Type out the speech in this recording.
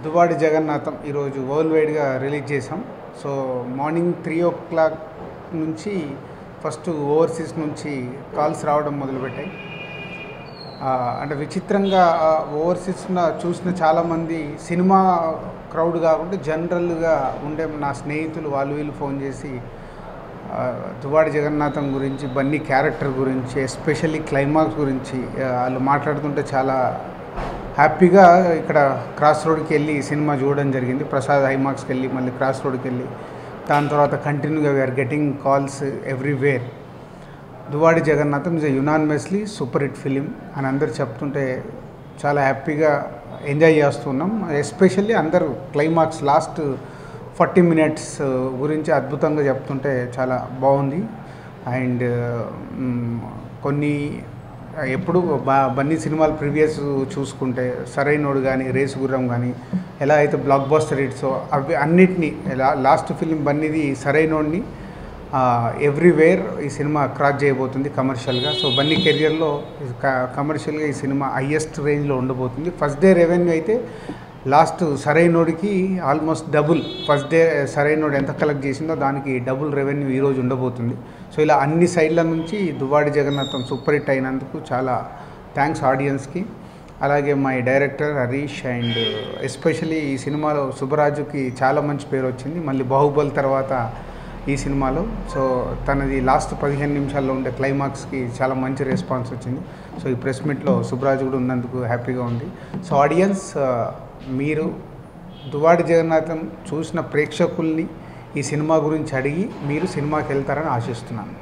దువ్వాడి జగన్నాథం ఈరోజు వరల్డ్ వైడ్గా రిలీజ్ చేసాం. సో మార్నింగ్ 3 o'clock నుంచి ఫస్ట్ ఓవర్సీస్ నుంచి కాల్స్ రావడం మొదలుపెట్టాయి. అంటే విచిత్రంగా ఓవర్సీస్న చూసిన చాలామంది సినిమా క్రౌడ్ కాకుండా జనరల్గా ఉండే నా స్నేహితులు వాళ్ళు వీళ్ళు ఫోన్ చేసి దువ్వాడి జగన్నాథం గురించి, బన్నీ క్యారెక్టర్ గురించి, ఎస్పెషల్లీ క్లైమాక్స్ గురించి వాళ్ళు మాట్లాడుతుంటే చాలా హ్యాపీగా ఇక్కడ క్రాస్ రోడ్కి వెళ్ళి సినిమా చూడడం జరిగింది. ప్రసాద్ ఐమాక్స్కి వెళ్ళి మళ్ళీ క్రాస్ రోడ్కి వెళ్ళి దాని తర్వాత కంటిన్యూగా we're getting calls everywhere. Duvvada Jagannadham is unanimously super hit film అని అందరు చెప్తుంటే చాలా హ్యాపీగా ఎంజాయ్ చేస్తున్నాం. ఎస్పెషల్లీ అందరూ క్లైమాక్స్ లాస్ట్ 40 minutes గురించి అద్భుతంగా చెప్తుంటే చాలా బాగుంది. అండ్ కొన్ని ఎప్పుడు బన్నీ సినిమాలు ప్రీవియస్ చూసుకుంటే సరైనోడు కానీ, రేసు గుర్రం కానీ ఎలా అయితే బ్లాక్ బస్టర్ హిట్సో అవి అన్నిటినీ లాస్ట్ ఫిలిం బన్నీది సరైనోడిని ఎవ్రీవేర్ ఈ సినిమా క్రాస్ చేయబోతుంది కమర్షియల్గా. సో బన్నీ కెరియర్లో కమర్షియల్గా ఈ సినిమా హయ్యెస్ట్ రేంజ్లో ఉండబోతుంది. ఫస్ట్ డే రెవెన్యూ అయితే లాస్ట్ సరైనోడికి almost double, first day Sarrainodu ఎంత కలెక్ట్ చేసిందో దానికి డబుల్ రెవెన్యూ ఈరోజు ఉండబోతుంది. సో ఇలా అన్ని సైడ్ల నుంచి దువ్వాడి జగన్నాథం సూపర్ హిట్ అయినందుకు చాలా థ్యాంక్స్ ఆడియన్స్కి. అలాగే my director Harish and especially ఈ సినిమాలో సుబ్బరాజుకి చాలా మంచి పేరు వచ్చింది, మళ్ళీ బాహుబలి తర్వాత ఈ సినిమాలో. సో తనది లాస్ట్ 15 నిమిషాల్లో ఉండే క్లైమాక్స్కి చాలా మంచి రెస్పాన్స్ వచ్చింది. సో ఈ ప్రెస్ మీట్లో సుబ్బరాజు కూడా ఉన్నందుకు హ్యాపీగా ఉంది. సో ఆడియన్స్, మీరు దువ్వాడి జగన్నాథం చూసిన ప్రేక్షకుల్ని ఈ సినిమా గురించి అడిగి మీరు సినిమాకి వెళ్తారని ఆశిస్తున్నాను.